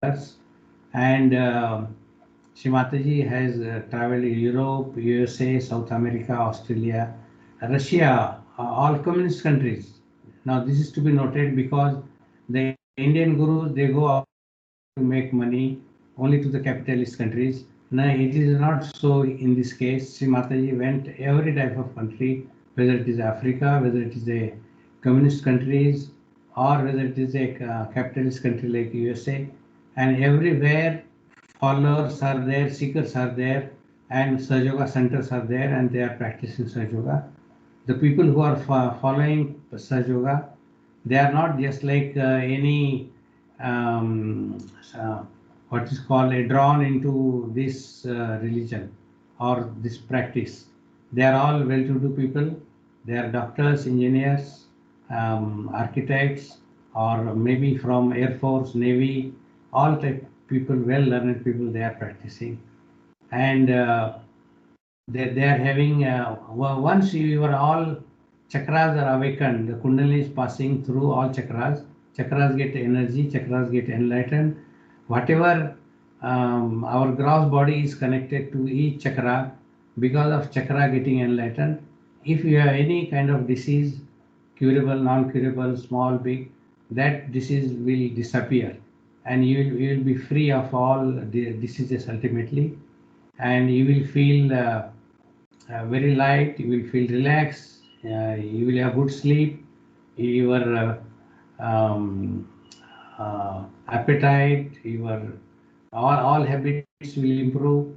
and Shri Mataji has traveled Europe, USA, South America, Australia, Russia, all communist countries. Now this is to be noted because the Indian gurus, they go out to make money only to the capitalist countries. Now it is not so in this case. Sri Mataji went every type of country, whether it is Africa, whether it is a communist countries, or whether it is a capitalist country like USA, and everywhere followers are there, seekers are there, and Sahaja centers are there, and they are practicing Sahaja. The people who are following Sahaja, they are not just like any um, uh, what is called a drawn into this religion or this practice. They are all well-to-do people. They are doctors, engineers, architects, or maybe from Air Force, Navy, all type people, well-learned people. They are practicing, and they are having once you are all chakras are awakened, the kundalini is passing through all chakras. Chakras get energy, chakras get enlightened. Whatever our gross body is connected to each chakra because of chakra getting enlightened. If you have any kind of disease, curable, non-curable, small, big, that disease will disappear, and you will be free of all the diseases ultimately, and you will feel very light, you will feel relaxed, you will have good sleep, your appetite, your all habits will improve.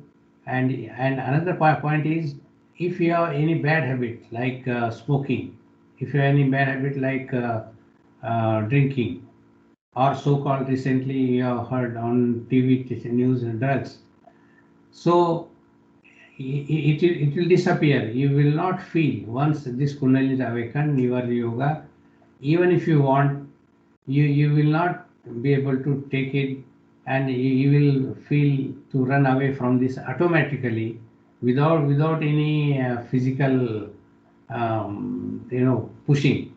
And another point is, if you have any bad habit like smoking, if you have any bad habit like drinking, or so-called recently you have heard on TV news and drugs, so it will disappear. You will not feel once this kundalini is awakened, your yoga, even if you want, you will not be able to take it, and you will feel to run away from this automatically without any physical pushing.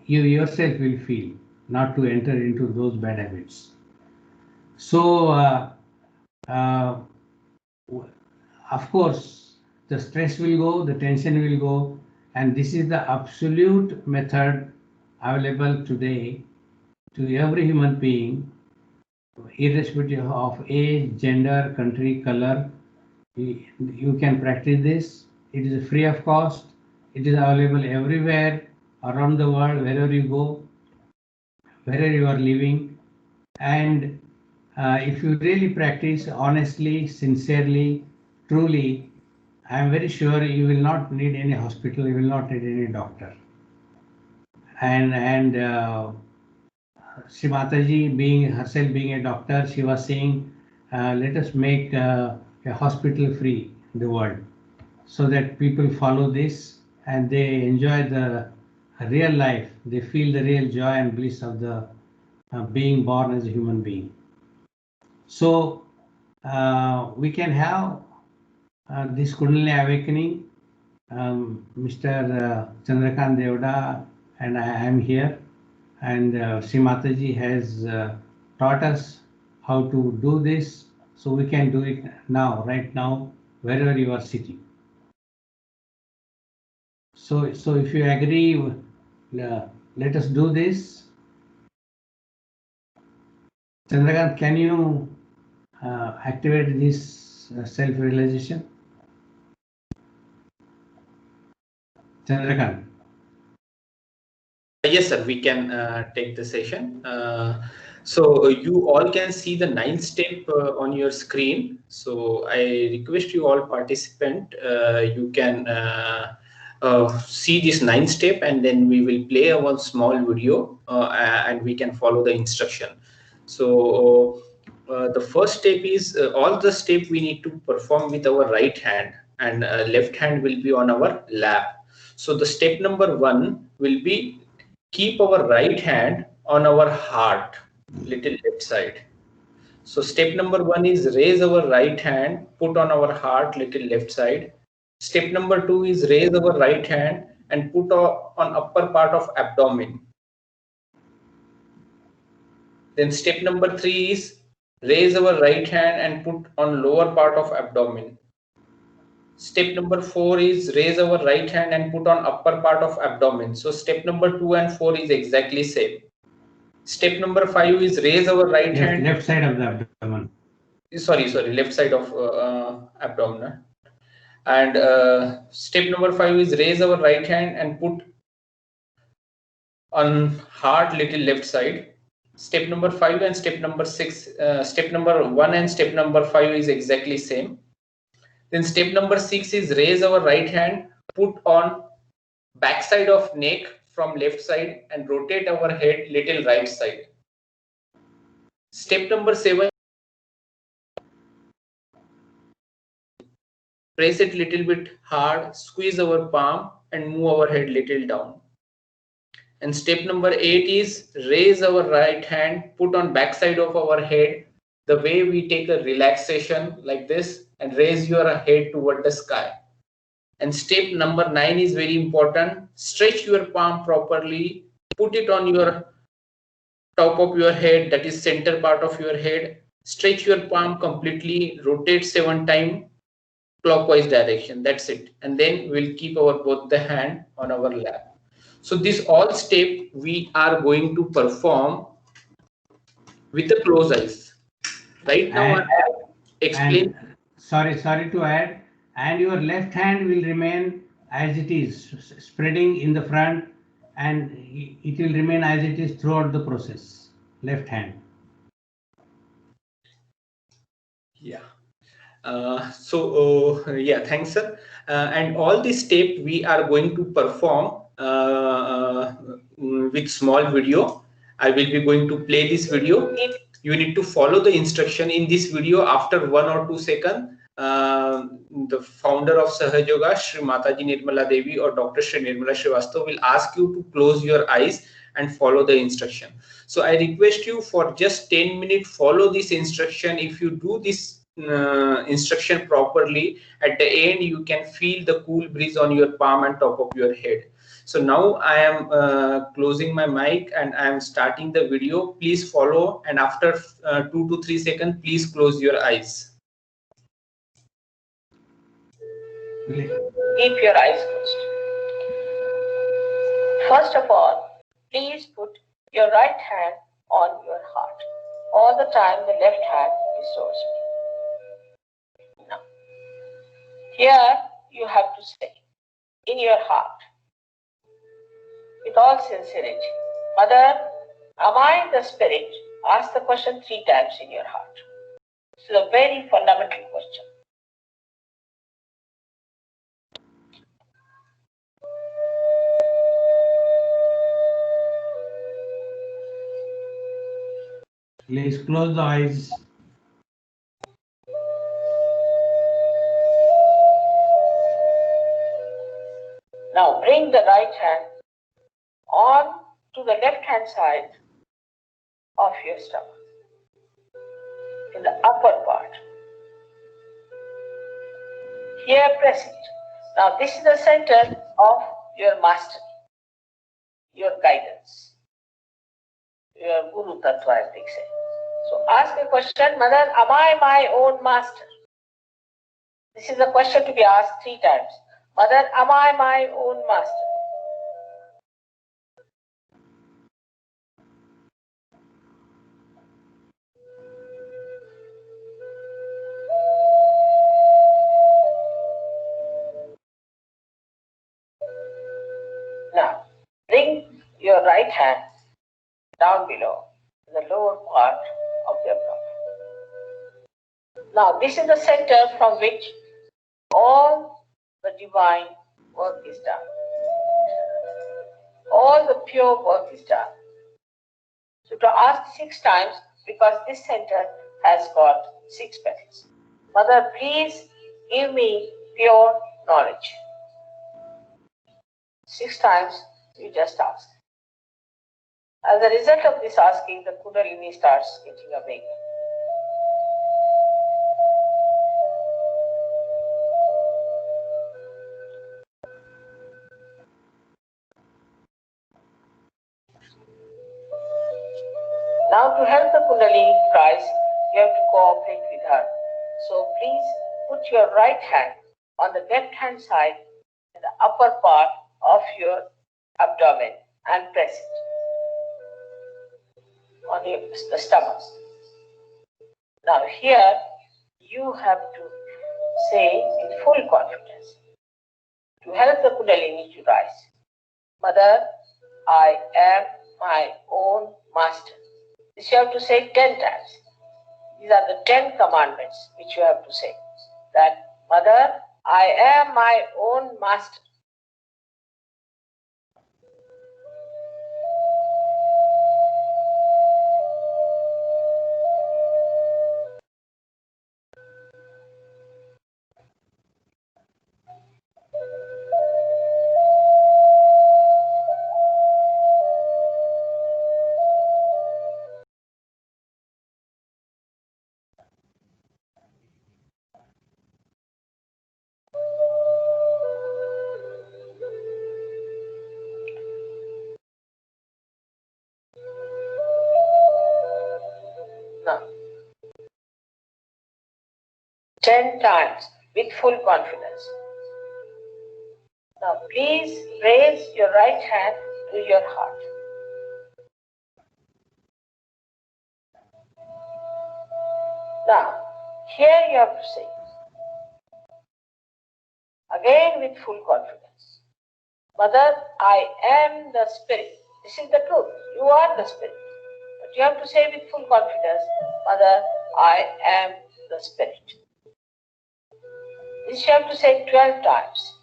You yourself will feel not to enter into those bad habits. So uh, of course, the stress will go, the tension will go, and this is the absolute method available today to every human being, irrespective of age, gender, country, color. You can practice this. It is free of cost. It is available everywhere around the world, wherever you go, wherever you are living. And if you really practice honestly, sincerely, truly, I am very sure you will not need any hospital, you will not need any doctor. And Sri Mataji, being herself being a doctor, she was saying, let us make a hospital free in the world, so that people follow this and they enjoy the real life. They feel the real joy and bliss of the being born as a human being. So we can have this Kundalini awakening. Mr. Chandrakant Devda and I am here, and Sri Mataji has taught us how to do this, so we can do it now, right now, wherever you are sitting. So if you agree, let us do this. Chandrakant, can you activate this self-realization? Chandrakant. Yes, sir, we can take the session. So you all can see the 9th step on your screen. So I request you all participant, you can see this 9th step, and then we will play a one small video and we can follow the instruction. So the first step is all the step we need to perform with our right hand, and left hand will be on our lap. So the step number 1 will be keep our right hand on our heart, little left side. So step number 1 is raise our right hand, put on our heart, little left side. Step number 2 is raise our right hand and put on upper part of abdomen. Then step number 3 is raise our right hand and put on lower part of abdomen. Step number 4 is raise our right hand and put on upper part of abdomen. So step number 2 and 4 is exactly same. Step number 5 is raise our right hand. Left side of the abdomen. Sorry, left side of abdomen. And step number 5 is raise our right hand and put on heart little left side. Step number 5 and step number 6, step number 1 and step number 5 is exactly same. Then step number 6 is raise our right hand, put on back side of neck from left side and rotate our head little right side. Step number 7, press it little bit hard, squeeze our palm and move our head little down. And step number 8 is raise our right hand, put on back side of our head, the way we take a relaxation like this, and raise your head toward the sky. And step number 9 is very important. Stretch your palm properly, put it on your top of your head, that is center part of your head. Stretch your palm completely, rotate 7 times clockwise direction. That's it. And then we'll keep our both the hand on our lap. So this all step we are going to perform with the closed eyes. Right now I have explained. Sorry to add, and your left hand will remain as it is, spreading in the front, and it will remain as it is throughout the process. Left hand. Yeah. Yeah, thanks, sir. And all this step we are going to perform with small video. I will be going to play this video. You need to follow the instruction in this video. After 1 or 2 seconds, the founder of Sahaj Yoga, Shri Mataji Nirmala Devi or Dr. Shri Nirmala Srivastava will ask you to close your eyes and follow the instruction. So I request you for just 10 minutes, follow this instruction. If you do this instruction properly, at the end you can feel the cool breeze on your palm and top of your head. So now I am closing my mic and I am starting the video. Please follow, and after 2 to 3 seconds, please close your eyes. Keep your eyes closed. First of all, please put your right hand on your heart. All the time the left hand is towards me. Now, here you have to say in your heart, with all sincerity, Mother, am I the spirit? Ask the question 3 times in your heart. This is a very fundamental question. Please close the eyes. Now bring the right hand on to the left hand side of your stomach, in the upper part. Here press it. Now this is the center of your mastery, your guidance, your Guru Tattva, as they say. So ask a question, Mother, am I my own master? This is a question to be asked 3 times. Mother, am I my own master? Now, bring your right hand down below, in the lower part of the abdomen. Now, this is the center from which all the divine work is done. All the pure work is done. So to ask 6 times, because this center has got 6 petals. Mother, please give me pure knowledge. 6 times you just ask. As a result of this asking, the Kundalini starts getting awake. Now to help the Kundalini rise, you have to cooperate with her. So please put your right hand on the left hand side in the upper part of your abdomen and press it on the stomach. Now here you have to say in full confidence to help the Kundalini to rise. Mother, I am my own master. This you have to say 10 times. These are the 10 commandments which you have to say. That, Mother, I am my own master. Now, 10 times with full confidence. Now, please raise your right hand to your heart. Now, here you have to say, again with full confidence, Mother, I am the Spirit. This is the truth. You are the Spirit. But you have to say with full confidence, Mother, I am the Spirit. This you have to say 12 times.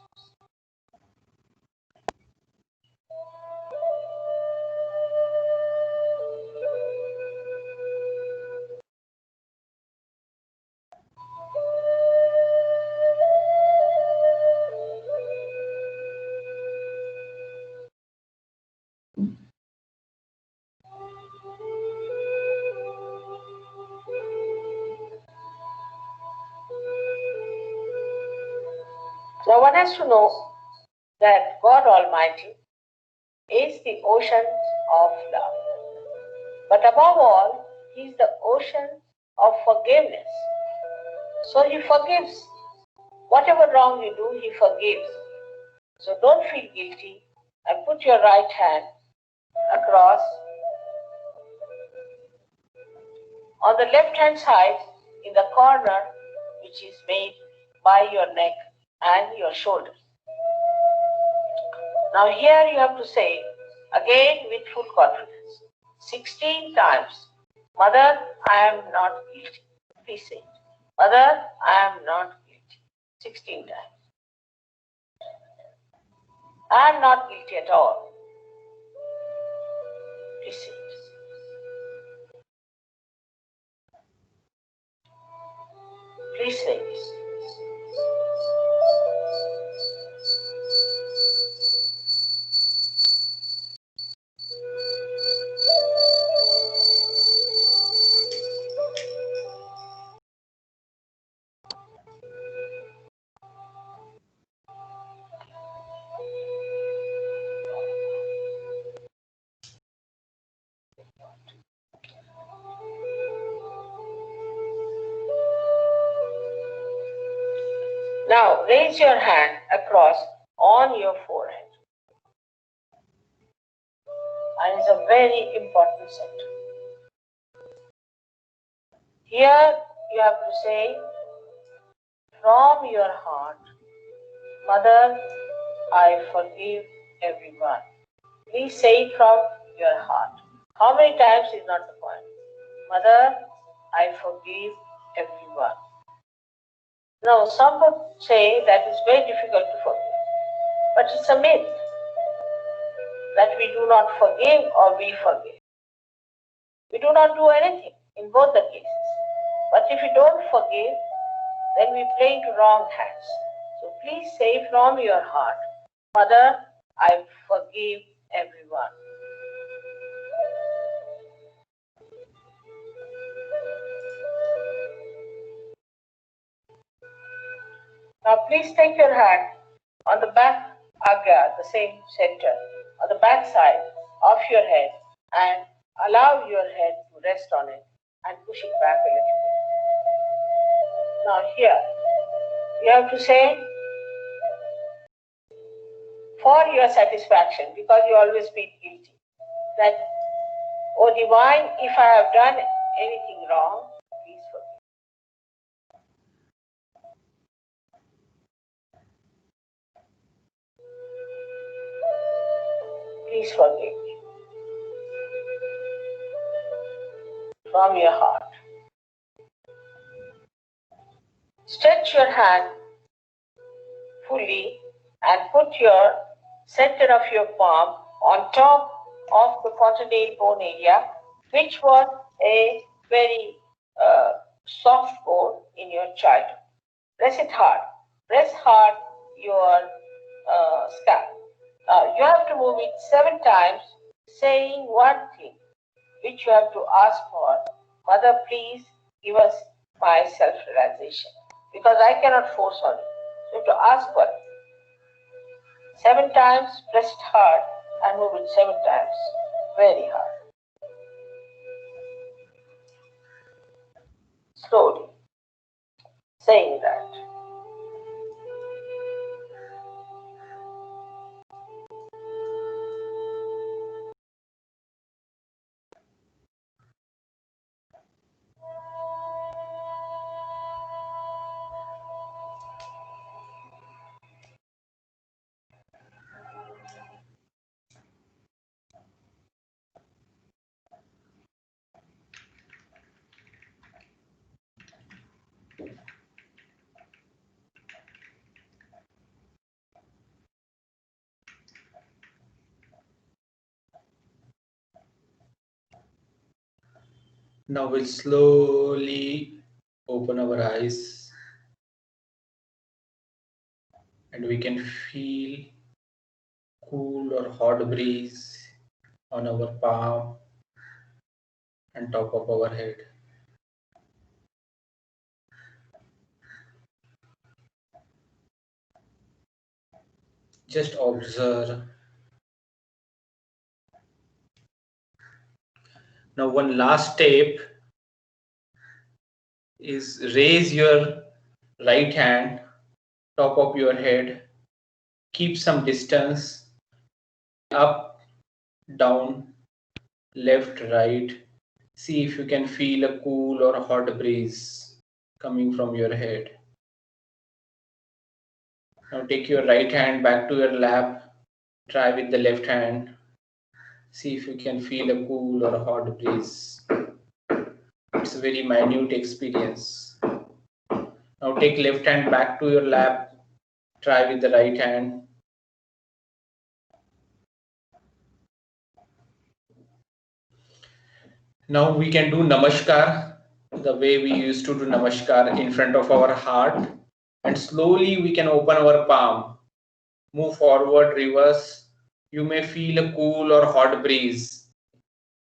Now one has to know that God Almighty is the ocean of love. But above all, He is the ocean of forgiveness. So He forgives. Whatever wrong you do, He forgives. So don't feel guilty and put your right hand across on the left hand side in the corner which is made by your neck and your shoulders. Now here you have to say again with full confidence 16 times, Mother, I am not guilty. Please say it. Mother, I am not guilty. 16 times. I am not guilty at all. Please say it. Please say this. Now raise your hand across on your forehead. And it's a very important center. Here you have to say from your heart, Mother, I forgive everyone. Please say it from your heart. How many times is not the point. Mother, I forgive everyone. Now, some would say that it's very difficult to forgive, but it's a myth that we do not forgive or we forgive. We do not do anything in both the cases. But if we don't forgive, then we play into wrong hands. So please say from your heart, Mother, I forgive everyone. Now please take your hand on the back agya, the same center, on the back side of your head and allow your head to rest on it and push it back a little bit. Now here, you have to say, for your satisfaction, because you always feel guilty, that, "Oh Divine, if I have done anything wrong, please forgive." Please forgive me. From your heart. Stretch your hand fully and put your center of your palm on top of the cottontail bone area, which was a very soft bone in your childhood. Press it hard. Press hard your scalp. You have to move it 7 times, saying one thing, which you have to ask for. Mother, please give us my self-realization, because I cannot force on you. So you have to ask for it. 7 times, press it hard and move it 7 times, very hard. Slowly, saying that. Now we'll slowly open our eyes and we can feel cool or hot breeze on our palm and top of our head. Just observe. Now one last step is raise your right hand, top of your head, keep some distance, up, down, left, right. See if you can feel a cool or hot breeze coming from your head. Now take your right hand back to your lap, try with the left hand. See if you can feel a cool or hot breeze. It's a very minute experience. Now take left hand back to your lap, try with the right hand. Now we can do Namaskar, the way we used to do Namaskar in front of our heart. And slowly we can open our palm, move forward, reverse. You may feel a cool or hot breeze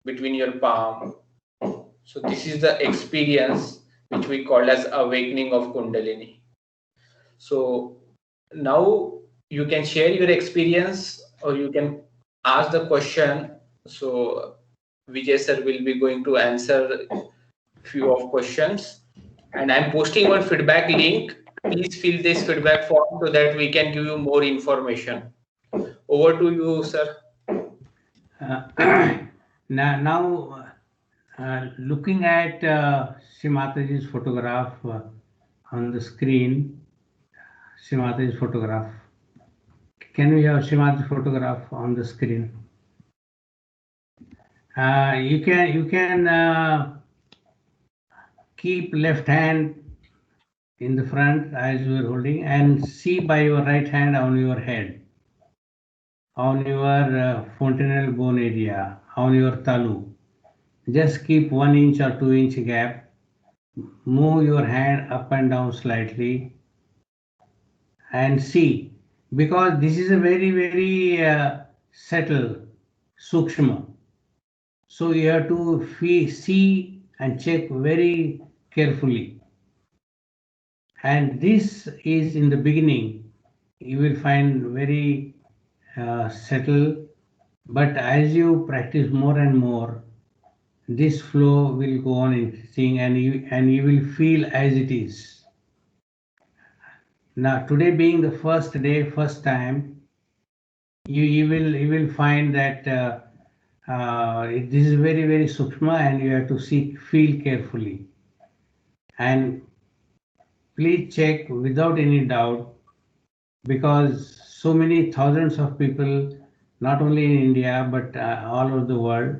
between your palm. So this is the experience which we call as awakening of Kundalini. So now you can share your experience or you can ask the question. So Vijay sir will be going to answer few of questions, and I'm posting one feedback link. Please fill this feedback form so that we can give you more information. Over to you, sir. Now looking at Shri Mataji's photograph on the screen, Shri Mataji's photograph. Can we have Shri Mataji's photograph on the screen? You can keep left hand in the front as you are holding and see by your right hand on your head, on your fontanel bone area, on your talu. Just keep 1 inch or 2 inch gap. Move your hand up and down slightly and see, because this is a very subtle, sukshma. So you have to see and check very carefully. And this is in the beginning, you will find very subtle, but as you practice more and more, this flow will go on increasing, and you will feel as it is. Now, today being the first day, first time, you will find that this is very, very sukshma, and you have to feel carefully. And please check without any doubt, because so many thousands of people, not only in India but all over the world,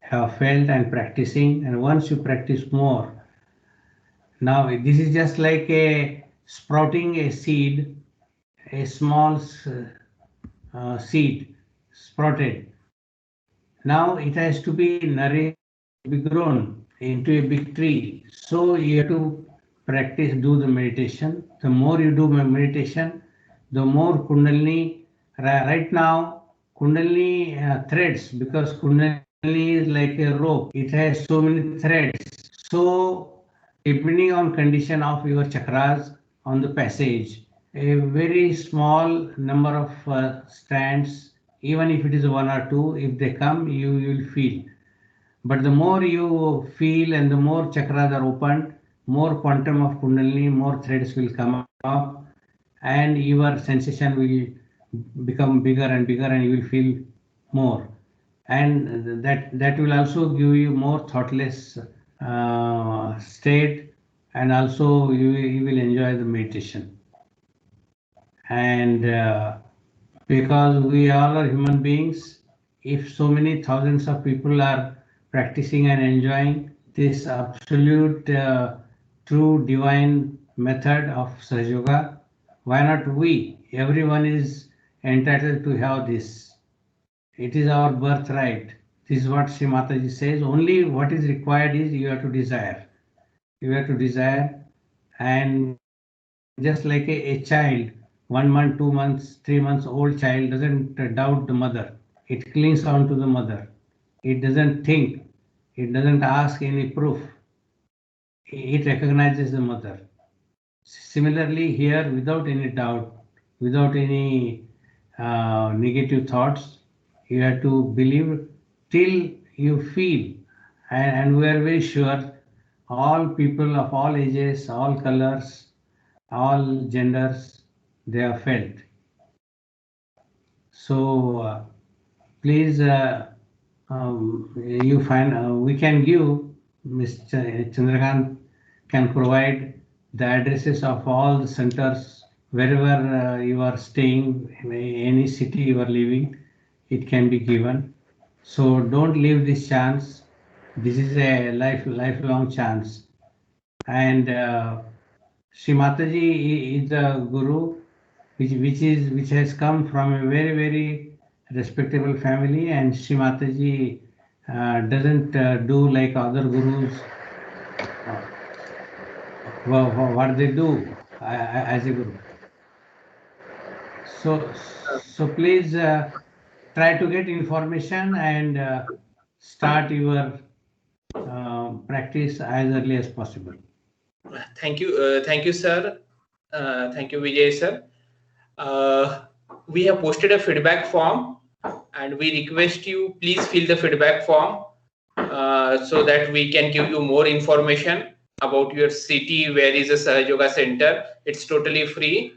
have felt and practicing. And once you practice more, now this is just like a sprouting a seed, a small seed sprouted. Now it has to be nourished, be grown into a big tree. So you have to practice, do the meditation. The more you do meditation, the more Kundalini. Right now, Kundalini threads, because Kundalini is like a rope. It has so many threads. So depending on condition of your chakras on the passage, a very small number of strands, even if it is one or two, if they come, you will feel. But the more you feel and the more chakras are opened, more quantum of Kundalini, more threads will come up, and your sensation will become bigger and bigger, and you will feel more. And that will also give you more thoughtless state, and also you will enjoy the meditation. And because we all are human beings, if so many thousands of people are practicing and enjoying this absolute true divine method of Sahaja Yoga, why not we? Everyone is entitled to have this. It is our birthright. This is what Sri Mataji says. Only what is required is you have to desire. You have to desire, and just like a child, 1 month, 2 months, 3 months old child doesn't doubt the mother. It clings on to the mother. It doesn't think. It doesn't ask any proof. It recognizes the mother. Similarly, here, without any doubt, without any negative thoughts, you have to believe till you feel. And we are very sure all people of all ages, all colors, all genders, they are felt. So please, you find we can give, Mr. Chandrakant can provide the addresses of all the centers wherever you are staying, any city you are living, it can be given. So don't leave this chance. This is a lifelong chance. And Sri Mataji is the guru which has come from a very, very respectable family, and Sri Mataji doesn't do like other gurus what they do as a guru. So please try to get information and start your practice as early as possible. Thank you, sir. Thank you, Vijay, sir. We have posted a feedback form, and we request you please fill the feedback form so that we can give you more information about your city, where is the Sahaja Yoga Center. It's totally free.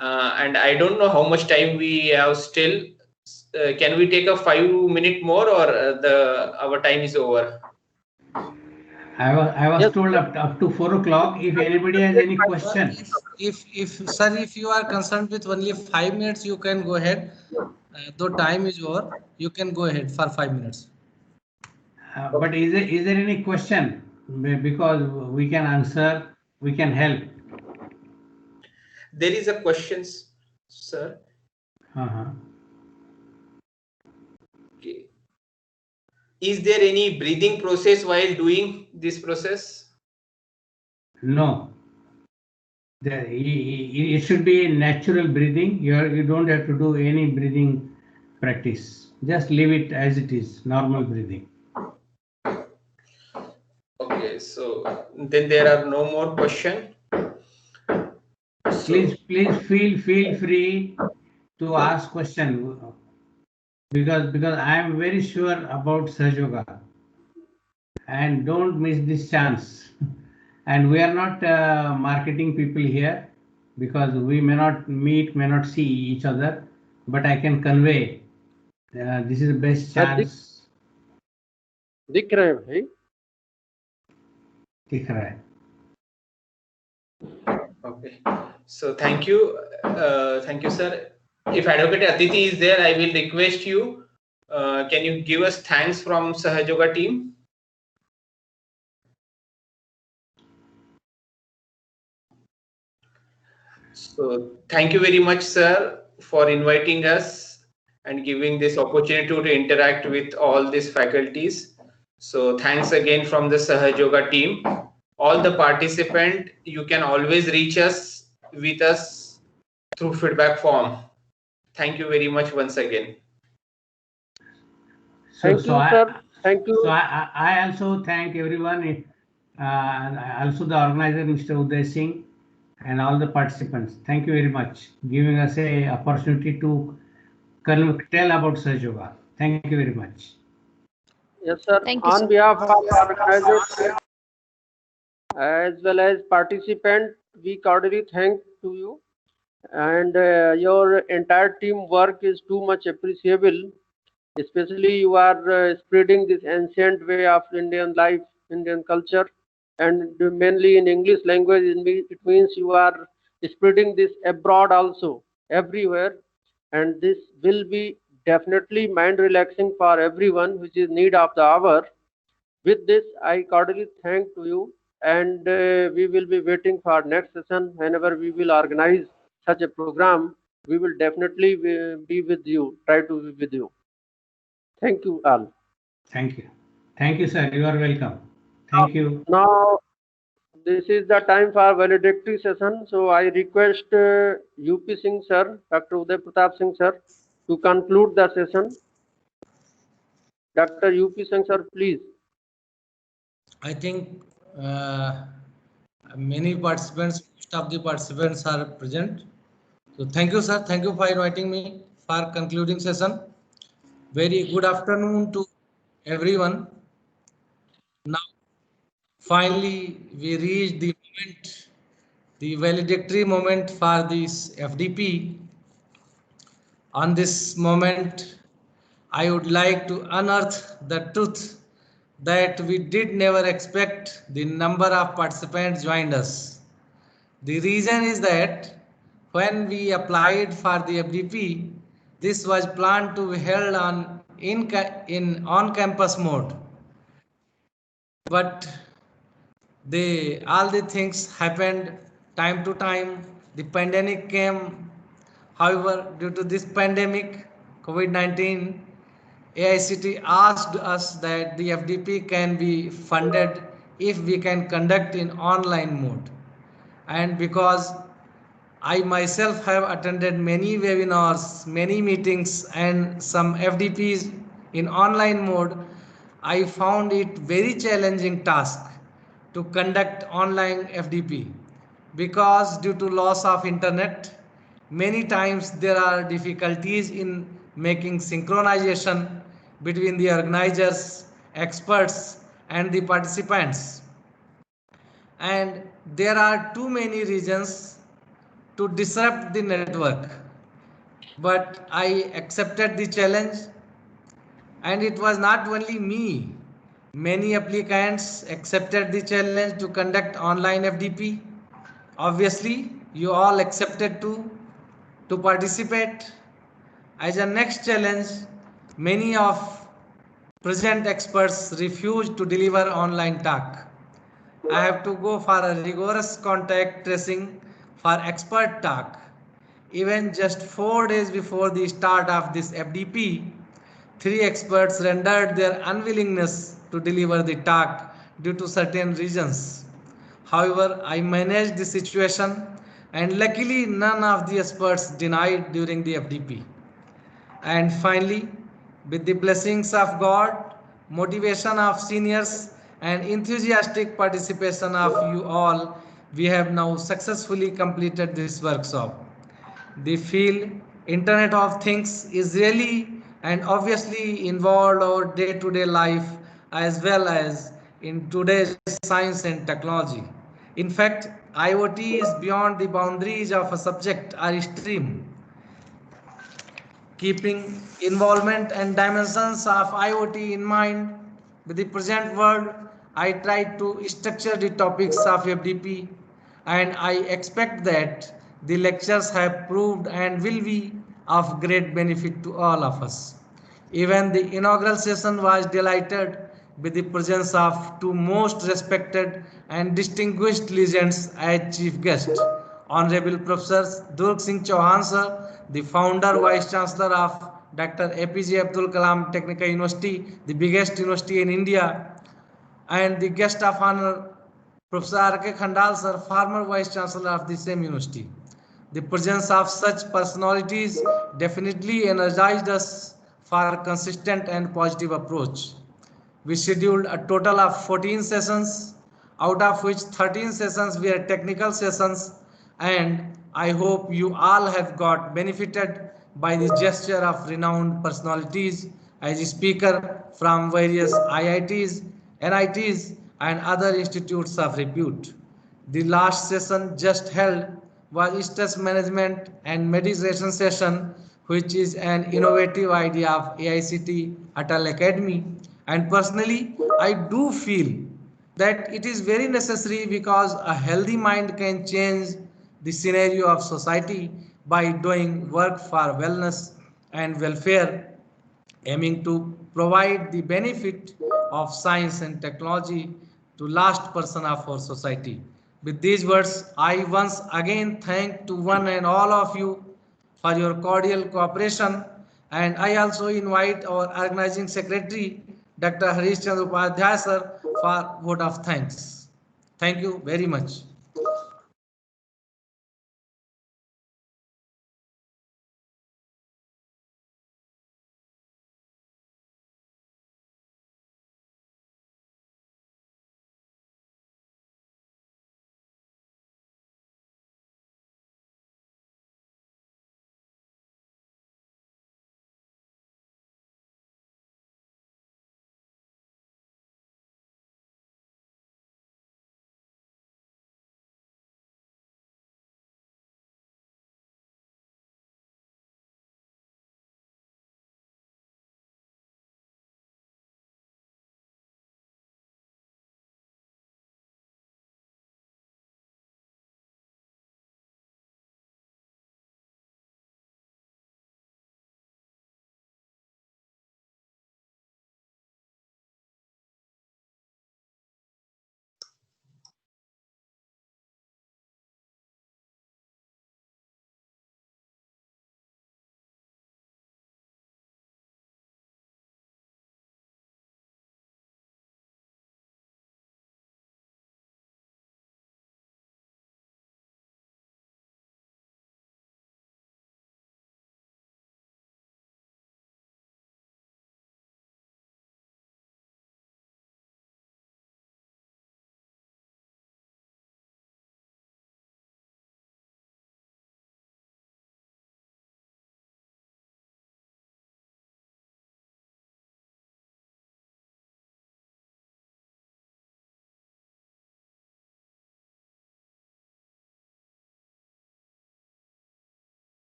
And I don't know how much time we have still. Can we take a 5-minute more, or our time is over? I was told up to 4 o'clock. If anybody has any question. If you are concerned with only 5 minutes, you can go ahead. Though time is over, you can go ahead for 5 minutes. But is there any question? Because we can answer, we can help. There is a question, sir. Okay. Is there any breathing process while doing this process? No. It should be natural breathing. You don't have to do any breathing practice. Just leave it as it is, normal breathing. Okay, so then there are no more questions. Please feel free to ask question, because I am very sure about Sahaja Yoga. and don't miss this chance. And we are not marketing people here because we may not meet, may not see each other, but I can convey this is the best chance. दिख रहे हैं भाई. दिख रहा है. Okay. So thank you, sir. If Advocate Aditi is there, I will request you. Can you give us thanks from Sahaj Yoga team? So thank you very much, sir, for inviting us and giving this opportunity to interact with all these faculties. So thanks again from the Sahaj Yoga team. All the participants, you can always reach us with us through feedback form. Thank you very much once again. Thank you, sir. Thank you. So I also thank everyone, and also the organizer, Mr. Uday Singh, and all the participants. Thank you very much, giving us a opportunity to tell about Sahaj Yoga. Thank you very much. Yes, sir. Thank you, On sir. behalf of organizers as well as participants, we cordially thank to you, and your entire team work is too much appreciable. Especially you are spreading this ancient way of Indian life, Indian culture, and mainly in English language. It means you are spreading this abroad also, everywhere, and this will be definitely mind relaxing for everyone, which is need of the hour. With this, I cordially thank to you, and we will be waiting for next session. Whenever we will organize such a program, we will definitely be with you, try to be with you. Thank you all. Thank you. Thank you, sir. You are welcome. Thank you. Now, this is the time for valedictory session. So I request UP Singh sir, Dr. Uday Pratap Singh sir, to conclude the session. Dr. UP Singh sir, please. I think many participants, most of the participants are present. So thank you, sir. Thank you for inviting me for concluding session. Very good afternoon to everyone. Now, finally, we reached the moment, the valedictory moment for this FDP. On this moment, I would like to unearth the truth that we did never expect the number of participants joined us. The reason is that when we applied for the FDP, this was planned to be held in on-campus mode. But all the things happened time to time. The pandemic came. However, due to this pandemic, COVID-19, AICT asked us that the FDP can be funded if we can conduct in online mode. And because I myself have attended many webinars, many meetings, and some FDPs in online mode, I found it very challenging task to conduct online FDP because due to loss of internet, many times there are difficulties in making synchronization between the organizers, experts, and the participants. And there are too many reasons to disrupt the network. But I accepted the challenge, and it was not only me. Many applicants accepted the challenge to conduct online FDP. Obviously, you all accepted to participate. As a next challenge, many of present experts refused to deliver online talk. I have to go for a rigorous contact tracing for expert talk. Even just 4 days before the start of this FDP, 3 experts rendered their unwillingness to deliver the talk due to certain reasons. However, I managed the situation, and luckily none of the experts denied during the FDP. And finally, with the blessings of God, motivation of seniors, and enthusiastic participation of you all, we have now successfully completed this workshop. The field Internet of Things is really and obviously involved our day-to-day life as well as in today's science and technology. In fact, IoT is beyond the boundaries of a subject or stream. Keeping involvement and dimensions of IoT in mind with the present world, I try to structure the topics of FDP, and I expect that the lectures have proved and will be of great benefit to all of us. Even the inaugural session was delighted with the presence of two most respected and distinguished legends as chief guests. Honorable Professor Durg Singh Chauhan sir, the founder Vice Chancellor of Dr. APJ Abdul Kalam Technical University, the biggest university in India, and the guest of honor Professor R.K. Khandal sir, former Vice Chancellor of the same university. The presence of such personalities definitely energized us for a consistent and positive approach. We scheduled a total of 14 sessions, out of which 13 sessions were technical sessions, and I hope you all have got benefited by the gesture of renowned personalities as a speaker from various IITs, NITs, and other institutes of repute. The last session just held was stress management and meditation session, which is an innovative idea of AICT Atal Academy. And personally, I do feel that it is very necessary because a healthy mind can change the scenario of society by doing work for wellness and welfare, aiming to provide the benefit of science and technology to last person of our society. With these words, I once again thank to one and all of you for your cordial cooperation, and I also invite our organizing secretary, Dr. Harish Chandra Upadhyay sir, for vote of thanks. Thank you very much.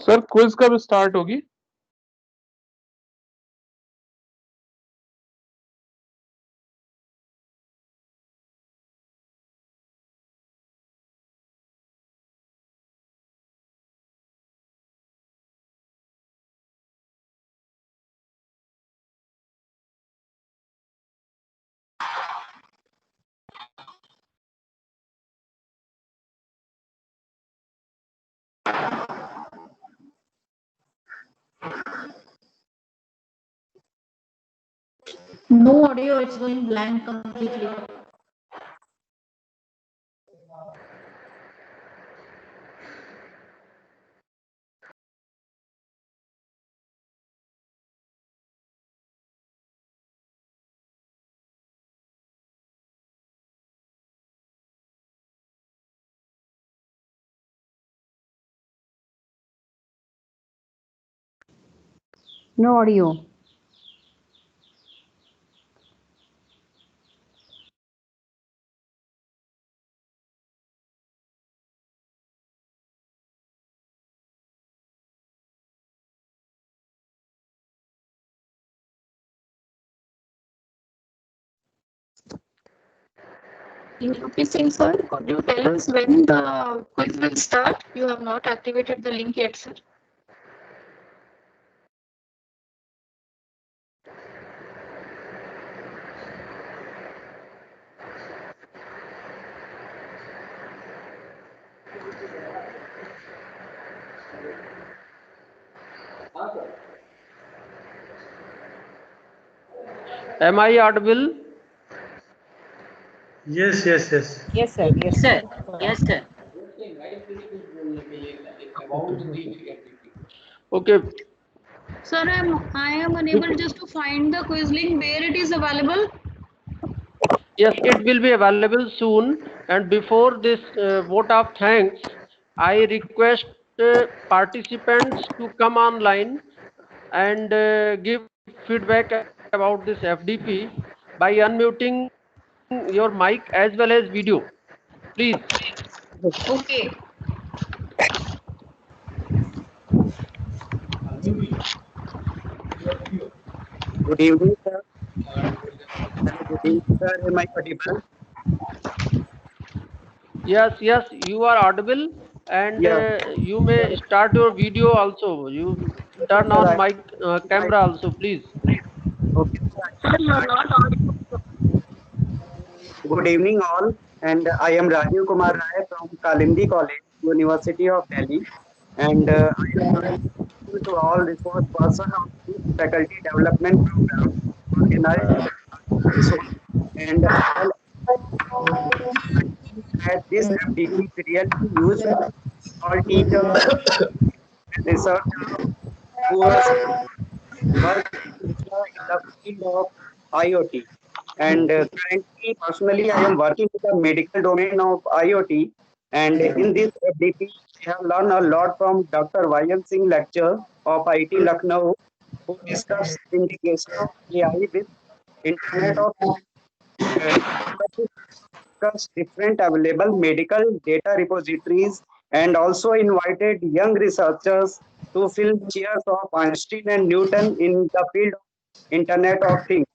Sir quiz कब start होगी? No audio, it's going blank completely. No audio. UP Singh sir, could you tell us when the quiz will start? You have not activated the link yet, sir. Am I audible? Yes, yes, yes. Yes, sir. Yes, Sir, yes, sir. Okay. Sir, I am unable just to find the quiz link where it is available. Yes, it will be available soon. And before this vote of thanks, I request participants to come online and give feedback about this FDP by unmuting your mic as well as video. Please. Okay. Good evening, sir. Hello, good evening, sir. Am I audible? Yes, yes, you are audible, and Yeah. you may start your video also. You Okay, turn sir. on mic camera also, please. Okay, sir. Sir, you are not audible. Good evening, all. And I am Rajiv Kumar Rai from Kalindi College, University of Delhi. And I am grateful to all resource person of this faculty development program organized this one. And I'll that this FDP is really useful for all teachers and researchers who are work in the field of IoT. And currently, personally, I am working in the medical domain of IoT. And in this FDP, I have learned a lot from Dr. Y.M. Singh lecture of IT Lucknow, who discussed integration of AI with Internet of discuss different available medical data repositories and also invited young researchers to fill chairs of Einstein and Newton in the field of Internet of Things.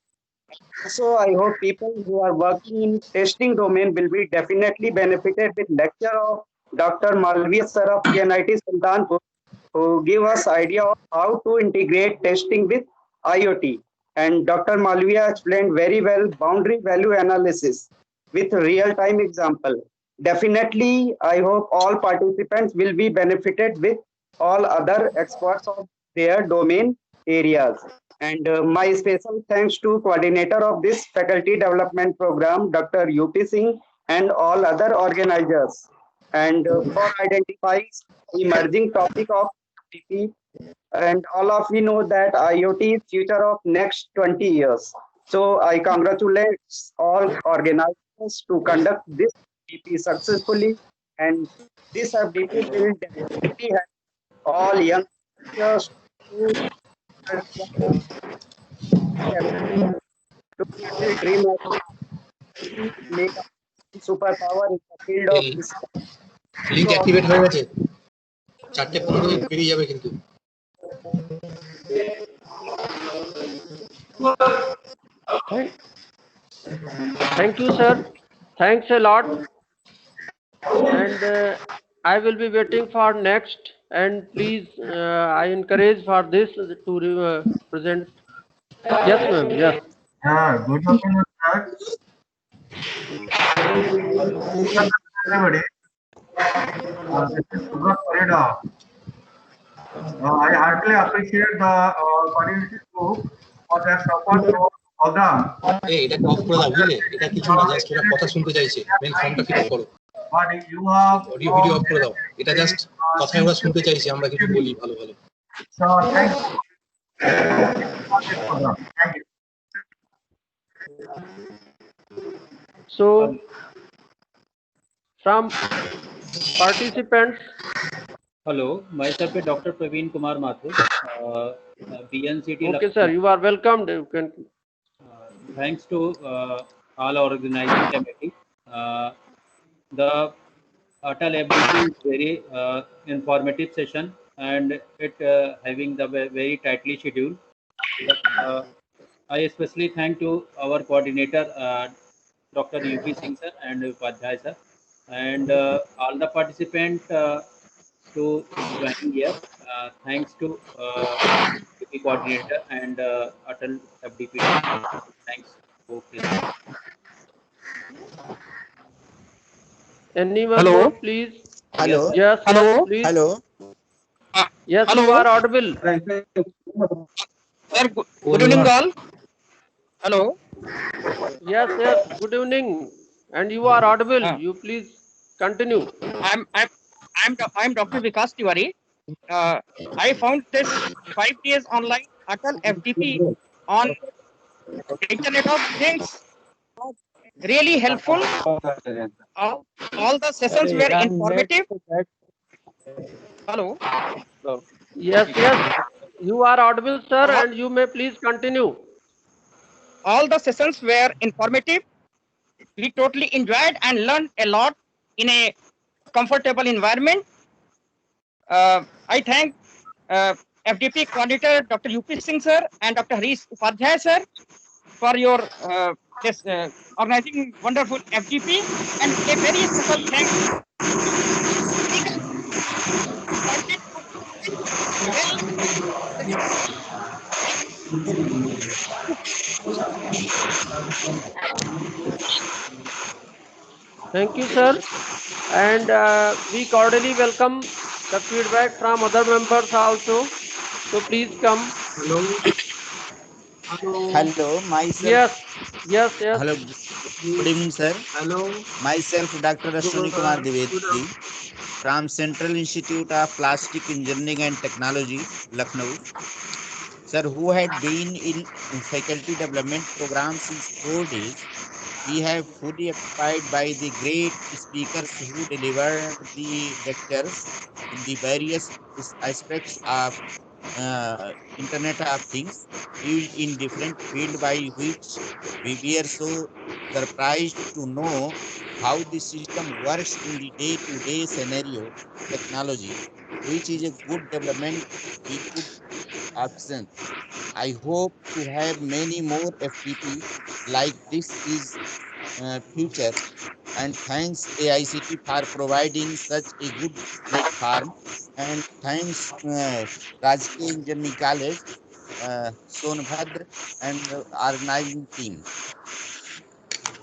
So I hope people who are working in testing domain will be definitely benefited with lecture of Dr. Malviya sir of PNIT Sultanpur, who give us idea of how to integrate testing with IoT. And Dr. Malviya explained very well boundary value analysis with real-time example. Definitely, I hope all participants will be benefited with all other experts of their domain areas. And my special thanks to coordinator of this faculty development program, Dr. UP Singh, and all other organizers. And for identifying emerging topic of IoT, and all of we know that IoT is future of next 20 years. So I congratulate all organizers to conduct this FDP successfully, and this FDP will definitely have all young teachers to fulfill dream of make a superpower in the field of research. Link activate হয়ে গেছে 4:15 পেরিয়ে যাবে কিন্তু Thank you, sir. Thanks a lot. And I will be waiting for next. And please, I encourage for this to present. Yes, ma'am. Yes. Good afternoon, sir. Everybody. This is Subrat Parida. I heartily appreciate the coordinating group for their support to our program. এই এটাকে of করে দাও বুঝলে এটা কিছু না just ওরা কথা শুনতে চাইছে মেন ফর্মটা ফিল করো But you have audio video of করে দাও এটা জাস্ট কথাই ওরা শুনতে চাইছে আমরা কিছু বলি ভালো ভালো so thank you for this program. Thank you. So, from participants, Hello, myself is Dr. Praveen Kumar Mathur, BNCT. Okay, sir, you are welcomed. You can. Thanks to all organizing committee. The Atal FDP is very informative session and it having the very tightly scheduled. But, I especially thank to our coordinator, Dr. UP Singh sir and Upadhyay sir, and all the participants to joining here. Thanks to UP coordinator and Atal FDP. Thanks. Okay. Anyone Hello. more, please? Hello. Yes, Hello. yes, please. Hello. Yes, Hello. you are audible. Sir, good evening all. Hello. Yes, yes. Good evening. And you are audible. You please continue. I'm Dr. Vikas Tiwari. I found this 5 days online Atal FDP on Internet of Things. Really helpful. All the sessions were informative. Hello. Yes, yes. You are audible, sir, and you may please continue. All the sessions were informative. We totally enjoyed and learned a lot in a comfortable environment. I thank FDP coordinator Dr. UP Singh sir and Dr. Harish Upadhyay sir for your this organizing wonderful FDP, and a very special thanks. Thank you, sir. And we cordially welcome the feedback from other members also. So please come. Hello. Hello. Hello, myself. Yes, yes, yes. Hello, good evening, sir. Hello. Myself, Dr. Ashwini Kumar Good Dwivedi from Central Institute of Plastic Engineering and Technology, Lucknow. Sir, who had been in faculty development program since 4 days. We have fully occupied by the great speakers who delivered the lectures in the various aspects of Internet of Things used in different fields, by which we were so surprised to know how the system works in the day-to-day scenario technology, which is a good development we could absent. I hope to have many more FTP like this is future, and thanks AICT for providing such a good platform, and thanks Rajकीय Engineering College, Sonbhadra, and organizing team.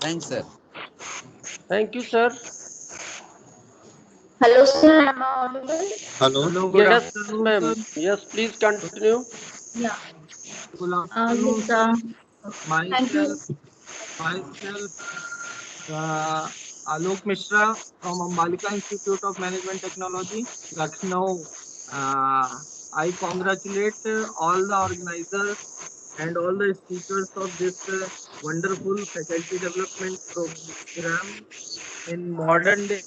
Thanks, sir. Thank you, sir. Hello, sir. Am I audible? Hello. Good Yes, afternoon, ma'am. sir. Yes, please continue. Yeah. Good afternoon, Yes, sir. thank you. Myself, Alok Mishra from Ambalika Institute of Management Technology, Lucknow. I congratulate all the organizers and all the speakers of this wonderful faculty development program in modern day.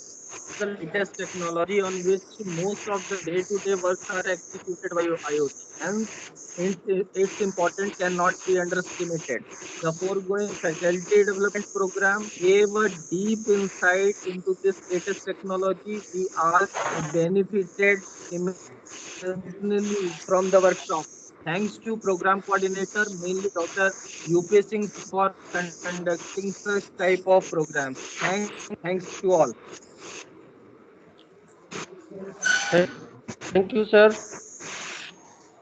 The latest technology on which most of the day-to-day works are executed by IoT. Hence, its importance cannot be underestimated. The foregoing faculty development program gave a deep insight into this latest technology. We all benefited immensely from the workshop. Thanks to program coordinator, mainly Dr. UP Singh for conducting such type of programs. Thanks to all. Thank you, sir.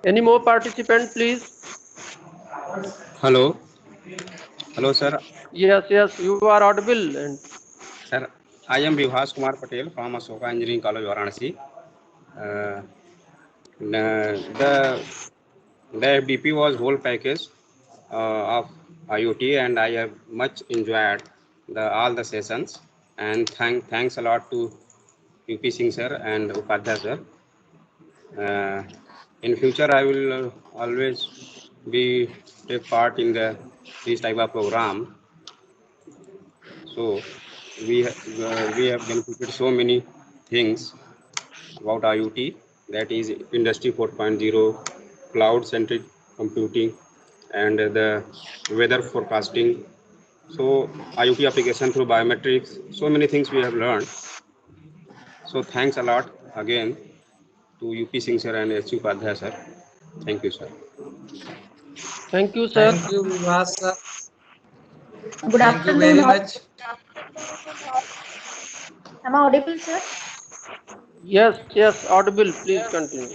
Any more participant, please? Hello. Hello, sir. Yes, yes, you are audible. And Sir, I am Vibhas Kumar Patel from Ashoka Engineering College, Varanasi. The FDP was whole package of IoT, and I have much enjoyed all the sessions. And thanks a lot to UP Singh sir and Upadhyay sir. In future, I will always take part in this type of program. So we have benefited so many things about IoT, that is Industry 4.0, cloud-centric computing, and the weather forecasting. So IoT application through biometrics, so many things we have learned. So thanks a lot again to UP Singh sir and HU Padhya sir. Thank you, sir. Thank you, sir. Thank you, Vivas sir. Good Thank you afternoon. very all. much. Am I audible, sir? Yes, yes, audible. Please continue.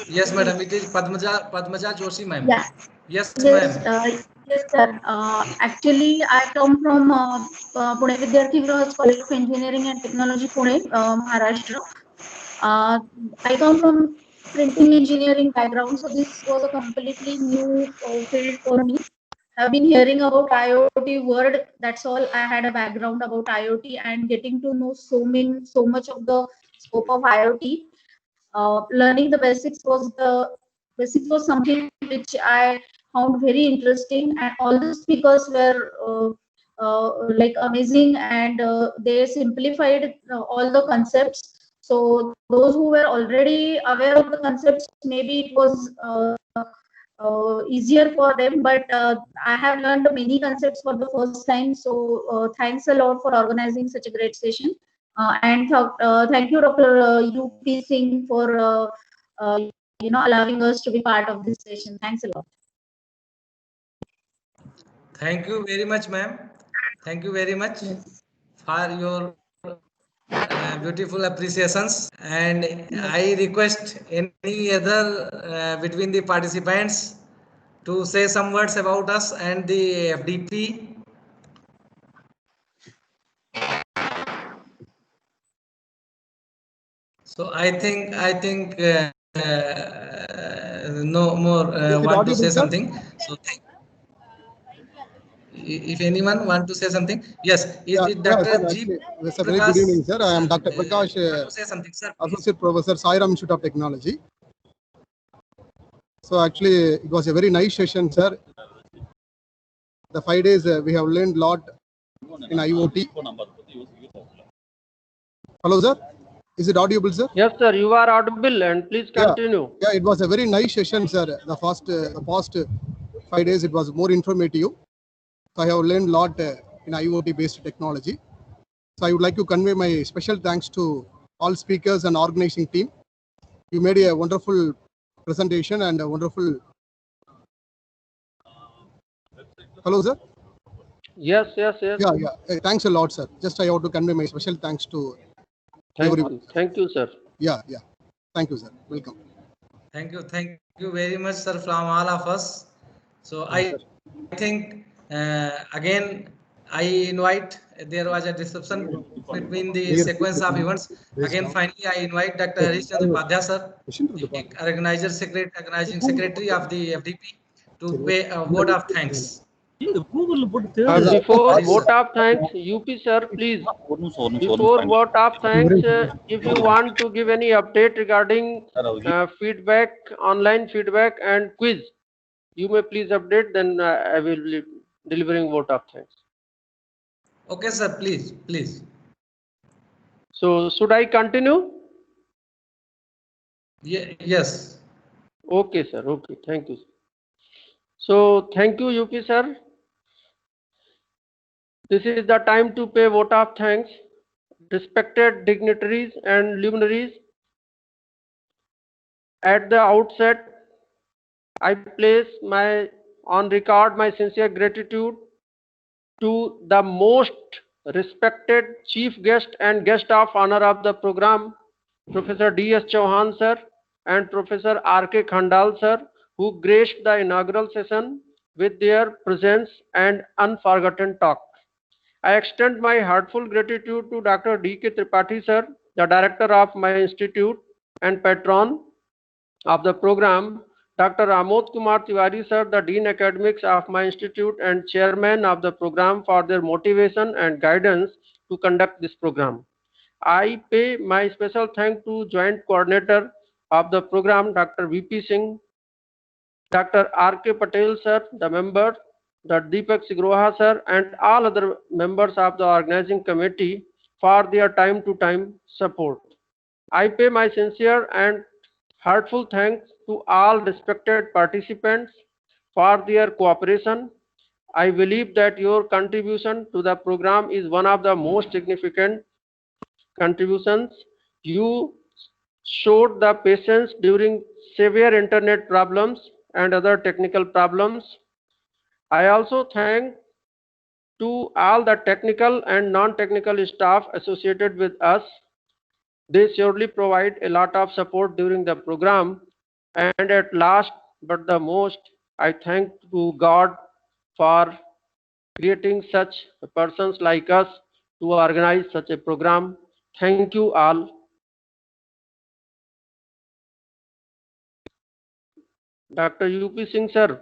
Yes, madam. It is Padmaja Joshi, ma'am. Yeah. Yes, Yes, ma'am. yes, sir. Actually, I come from Pune Vidyarthi Viras College of Engineering and Technology, Pune, Maharashtra. I come from printing engineering background, so this was a completely new field for me. I've been hearing about IoT word. That's all. I had a background about IoT and getting to know so much of the scope of IoT. Learning the basics was something which I found very interesting, and all the speakers were like amazing, and they simplified all the concepts. So those who were already aware of the concepts, maybe it was easier for them, but I have learned many concepts for the first time. So thanks a lot for organizing such a great session. And thank you, Dr. UP Singh, for allowing us to be part of this session. Thanks a lot. Thank you very much, ma'am. Thank you very much for your beautiful appreciations. And I request any other between the participants to say some words about us and the FDP. So I think no more want to say something. So if anyone want to say something, yes, is it Dr. G. It's a very good evening, sir. I am Dr. Prakash, say something, sir. Associate Professor, Sairam Institute of Technology. So actually, it was a very nice session, sir. The 5 days we have learned a lot in IoT. Hello, sir. Is it audible, sir? Yes, sir. You are audible, and please continue. Yeah, it was a very nice session, sir. The past 5 days, it was more informative. So I have learned a lot in IoT-based technology. So I would like to convey my special thanks to all speakers and organizing team. You made a wonderful presentation and a wonderful. Hello, sir. Yes. Yeah. Thanks a lot, sir. Just I have to convey my special thanks to everyone. Thank you, sir. Yeah. Thank you, sir. Welcome. Thank you very much, sir, from all of us. So I think again I invite. There was a disruption between the sequence of events. Again, finally, I invite Dr. Harish Chandra Padhya, sir, organizing secretary of the FDP, to pay a vote of thanks. Before vote of thanks, UP sir, please. Before vote of thanks, if you want to give any update regarding feedback, online feedback and quiz, you may please update. Then I will be delivering vote of thanks. Okay, sir. Please. So should I continue? Yes. Okay, sir. Okay. Thank you. So thank you, UP sir. This is the time to pay vote of thanks. Respected dignitaries and luminaries, at the outset, I place on record my sincere gratitude to the most respected chief guest and guest of honor of the program, Professor D.S. Chauhan sir and Professor R.K. Khandal sir, who graced the inaugural session with their presence and unforgotten talk. I extend my heartfelt gratitude to Dr. D.K. Tripathi sir, the director of my institute and patron of the program, Dr. Amod Kumar Tiwari sir, the Dean Academics of my institute and chairman of the program, for their motivation and guidance to conduct this program. I pay my special thanks to joint coordinator of the program, Dr. VP Singh, Dr. R.K. Patel sir, the member, the Deepak Sigroha sir, and all other members of the organizing committee for their time-to-time support. I pay my sincere and heartful thanks to all respected participants for their cooperation. I believe that your contribution to the program is one of the most significant contributions. You showed the patience during severe internet problems and other technical problems. I also thank to all the technical and non-technical staff associated with us. They surely provide a lot of support during the program. And at last, but the most, I thank to God for creating such persons like us to organize such a program. Thank you all. Dr. UP Singh sir.